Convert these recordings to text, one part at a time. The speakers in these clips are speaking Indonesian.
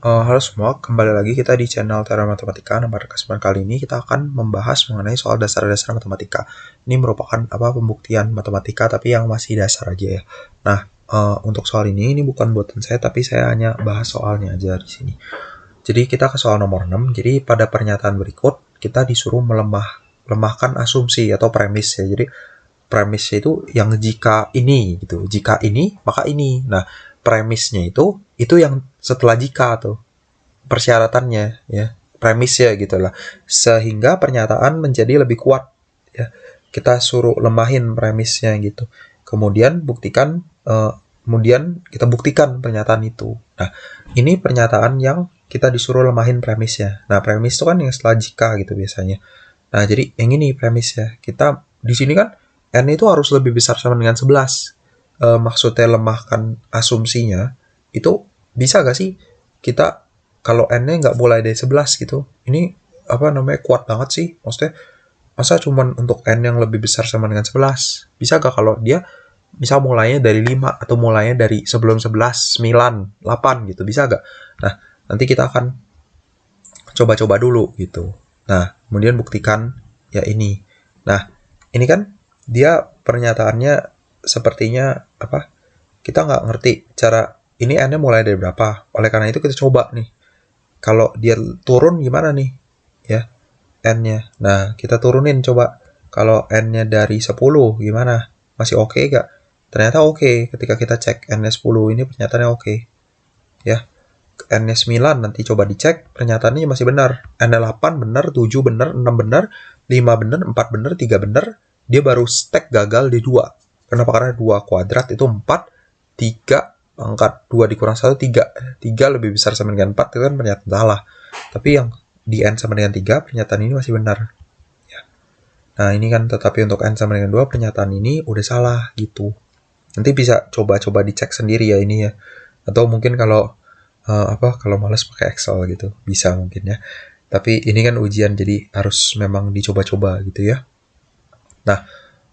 Halo semua, kembali lagi kita di channel Tera Matematika. Nah, pada kesempatan kali ini kita akan membahas mengenai soal dasar-dasar matematika. Ini merupakan pembuktian matematika tapi yang masih dasar aja ya. Nah, untuk soal ini bukan buatan saya tapi saya hanya bahas soalnya aja di sini. Jadi kita ke soal nomor 6. Jadi pada pernyataan berikut kita disuruh melemahkan asumsi atau premis ya. Jadi premisnya itu yang jika ini gitu. Jika ini maka ini. Nah, premisnya itu yang setelah jika tuh persyaratannya ya, premisnya gitulah, sehingga pernyataan menjadi lebih kuat ya. Kita suruh lemahin premisnya gitu, kemudian kita buktikan pernyataan itu. Nah, ini pernyataan yang kita disuruh lemahin premisnya. Nah, premis itu kan yang setelah jika gitu biasanya. Nah, jadi yang ini premisnya. Kita di sini kan n itu harus lebih besar sama dengan 11. Maksudnya lemahkan asumsinya itu bisa gak sih kita kalau n-nya nggak mulai dari 11 gitu. Ini kuat banget sih. Maksudnya masa cuman untuk n yang lebih besar sama dengan 11? Bisa gak kalau dia bisa mulainya dari 5 atau mulainya dari sebelum 11, 9, 8 gitu. Bisa gak? Nah, nanti kita akan coba-coba dulu gitu. Nah, kemudian buktikan ya ini. Nah, ini kan dia pernyataannya sepertinya kita nggak ngerti cara ini n-nya mulai dari berapa. Oleh karena itu kita coba nih. Kalau dia turun gimana nih? Ya, n-nya. Nah, kita turunin coba. Kalau n-nya dari 10 gimana? Masih oke gak? Ternyata oke. Ketika kita cek n-nya 10 ini pernyataannya oke. Ya. N-nya 9 nanti coba dicek pernyataannya masih benar. N-nya 8 benar, 7 benar, 6 benar, 5 benar, 4 benar, 3 benar. Dia baru stack gagal di 2. Kenapa? Karena 2 kuadrat itu 4, 3 pangkat 2 dikurang 1, 3. 3 lebih besar sama dengan 4, itu kan pernyataan salah. Tapi yang di N sama dengan 3, pernyataan ini masih benar. Ya. Nah, ini kan tetapi untuk N sama dengan 2, pernyataan ini udah salah gitu. Nanti bisa coba-coba dicek sendiri ya ini ya. Atau mungkin kalau kalau males pakai Excel gitu, bisa mungkin ya. Tapi ini kan ujian jadi harus memang dicoba-coba gitu ya. Nah,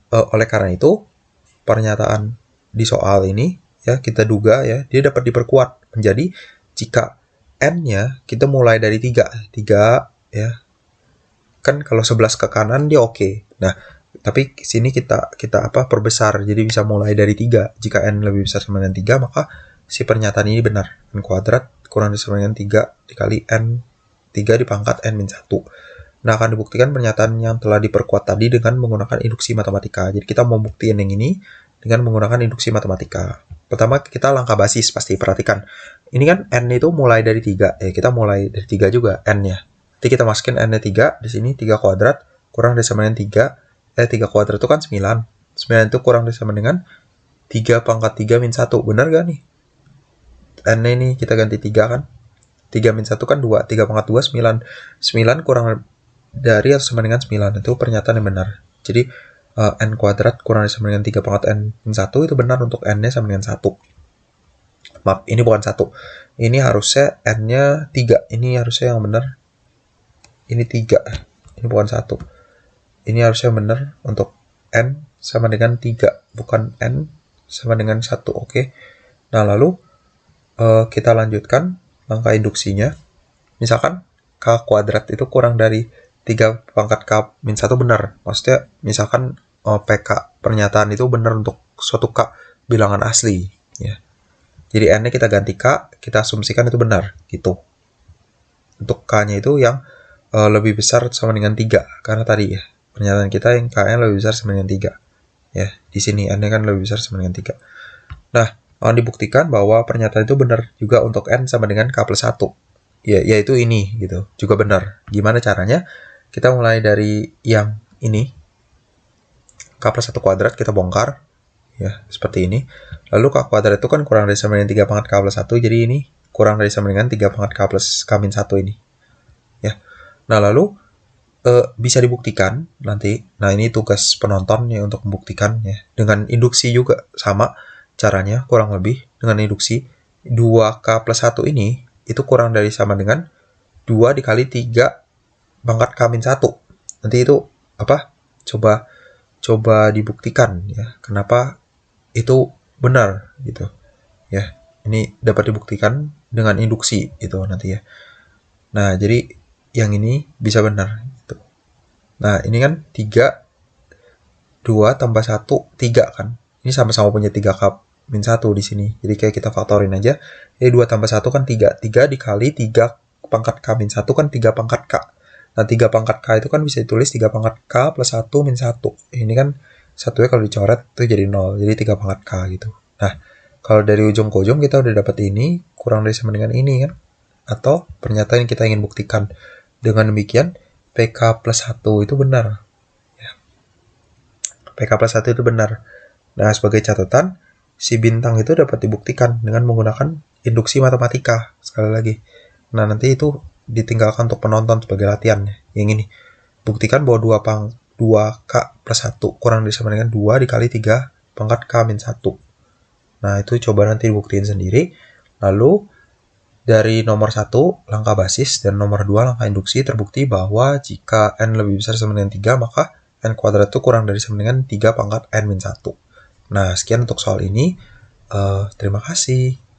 oleh karena itu pernyataan di soal ini ya kita duga ya dia dapat diperkuat menjadi jika n-nya kita mulai dari 3 ya. Kan kalau 11 ke kanan dia oke. Nah, tapi sini kita perbesar jadi bisa mulai dari 3. Jika n lebih besar sama dengan 3 maka si pernyataan ini benar. N kuadrat kurang dari sama dengan 3 dikali n 3 dipangkat n-1. Nah, akan dibuktikan pernyataan yang telah diperkuat tadi dengan menggunakan induksi matematika. Jadi kita mau buktiin yang ini dengan menggunakan induksi matematika. Pertama kita langkah basis pasti perhatikan. Ini kan n itu mulai dari 3. Ya, kita mulai dari 3 juga n-nya. Nanti kita masukin n-nya 3 di sini 3 kuadrat kurang dari sama dengan 3. 3 kuadrat itu kan 9. 9 itu kurang dari sama dengan 3 pangkat 3 min 1. Benar gak nih? N-nya ini kita ganti 3 kan. 3 min 1 kan 2. 3 pangkat 2, 9. 9 kurang dari atau sama dengan 9. Itu pernyataan yang benar. Jadi, n kuadrat kurang dari sama dengan 3 pangkat n min 1 itu benar untuk n-nya sama dengan 1. Maaf, ini bukan 1. Ini harusnya n-nya 3. Ini harusnya yang benar. Ini 3. Ini bukan 1. Ini harusnya benar untuk n sama dengan 3. Bukan n sama dengan 1. Oke. Nah, lalu kita lanjutkan langkah induksinya. Misalkan k kuadrat itu kurang dari 3 pangkat k min 1 benar. Maksudnya misalkan PK pernyataan itu benar untuk suatu k bilangan asli ya. Jadi n-nya kita ganti k, kita asumsikan itu benar gitu. Untuk k-nya itu yang lebih besar sama dengan 3 karena tadi ya pernyataan kita yang k-nya lebih besar sama dengan 3. Ya, di sini n-nya kan lebih besar sama dengan 3. Nah, akan dibuktikan bahwa pernyataan itu benar juga untuk n sama dengan k plus 1. Ya, yaitu ini gitu, juga benar. Gimana caranya? Kita mulai dari yang ini. K plus 1 kuadrat kita bongkar. Ya, seperti ini. Lalu k kuadrat itu kan kurang dari sama dengan 3 pangkat k plus 1. Jadi ini kurang dari sama dengan 3 pangkat k plus k min 1 ini. Ya. Nah, lalu bisa dibuktikan nanti. Nah, ini tugas penonton ya untuk membuktikan ya. Dengan induksi juga sama. Caranya kurang lebih dengan induksi 2k plus 1 ini itu kurang dari sama dengan 2 dikali 3 pangkat k min 1. Nanti itu coba dibuktikan ya. Kenapa itu benar gitu. Ya. Ini dapat dibuktikan dengan induksi itu nanti ya. Nah, jadi yang ini bisa benar gitu. Nah, ini kan 3 2 tambah 1 3 kan. Ini sama-sama punya 3K min 1 di sini. Jadi kayak kita faktorin aja. Jadi 2 tambah 1 kan 3. 3 dikali 3 pangkat K min 1 kan 3 pangkat K. Nah, 3 pangkat K itu kan bisa ditulis 3 pangkat K plus 1 min 1. Ini kan satunya kalau dicoret itu jadi 0. Jadi 3 pangkat K gitu. Nah, kalau dari ujung ke ujung kita udah dapat ini, kurang dari sama dengan ini kan. Atau pernyataan yang kita ingin buktikan. Dengan demikian, PK plus 1 itu benar. PK plus 1 itu benar. Nah, sebagai catatan, si bintang itu dapat dibuktikan dengan menggunakan induksi matematika. Sekali lagi. Nah, nanti itu ditinggalkan untuk penonton sebagai latihan. Yang ini. Buktikan bahwa 2K plus 1 kurang dari sama dengan 2 dikali 3 pangkat K min 1. Nah, itu coba nanti dibuktiin sendiri. Lalu, dari nomor 1, langkah basis, dan nomor 2, langkah induksi, terbukti bahwa jika N lebih besar sama dengan 3, maka N kuadrat itu kurang dari sama dengan 3 pangkat N min 1. Nah, sekian untuk soal ini. Terima kasih.